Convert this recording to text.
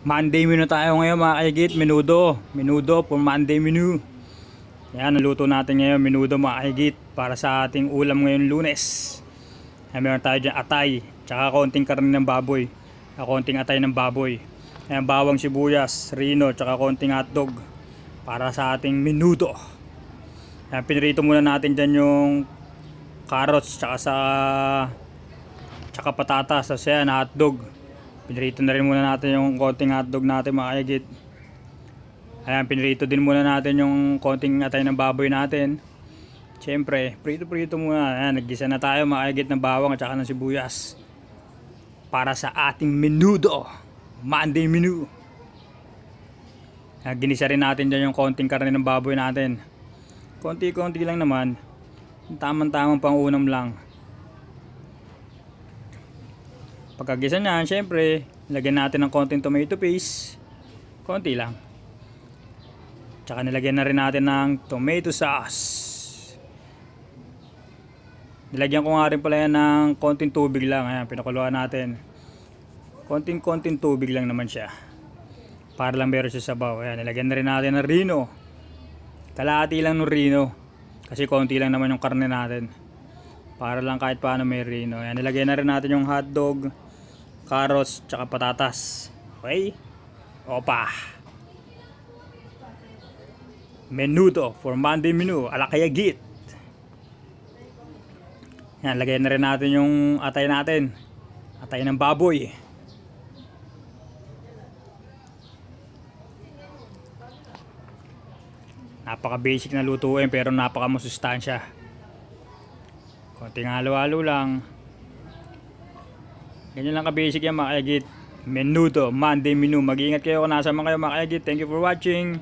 Monday menu tayo ngayon mga kaigit. Menudo. Menudo for Monday menu. Yan, naluto natin ngayon menudo mga kaigit para sa ating ulam ngayon Lunes. Yan, meron tayo dyan atay, tsaka konting karne ng baboy, konting atay ng baboy. Yan, bawang sibuyas, rino, tsaka konting hotdog para sa ating menudo. Yan, pinirito muna natin dyan yung carrots tsaka patatas. So yan, hotdog. Pinirito na rin muna natin yung konting hotdog natin mga kaigit. Ayan, pinirito din muna natin yung konting atay ng baboy natin. Siyempre, prito-prito muna. Ayan, naggisa na tayo mga kaigit ng bawang at saka ng sibuyas para sa ating menudo, Monday menu. Ayan, ginisa rin natin dyan yung konting karne ng baboy natin. Konti-konti lang naman. Tamang-tamang pang unam lang. Pagkagisa niyan, syempre, lagyan natin ng konting tomato paste. Konti lang. Tsaka nilagyan na rin natin ng tomato sauce. Nilagyan ko nga rin pala yan ng konting tubig lang. Ayan, pinakuluan natin. Konting tubig lang naman siya. Para lang meron siya sabaw. Ayan, nilagyan na rin natin ng rino. Kalahati lang ng rino. Kasi konti lang naman yung karne natin. Para lang kahit paano may rino. Ayan, nilagyan na rin natin yung hotdog, carrots, tsaka patatas. Okay? Opa! Menudo for Monday menu, ala kayagit. Yan, lagyan na rin natin yung atay natin. Atay ng baboy. Napaka basic na lutuin pero napaka masustansya. Konting halo-halo lang. Ganyan lang ka-basic yan mga kaigit. Menudo, Monday menu. Mag-iingat kayo kung nasa mga kayo mga kaigit. Thank you for watching.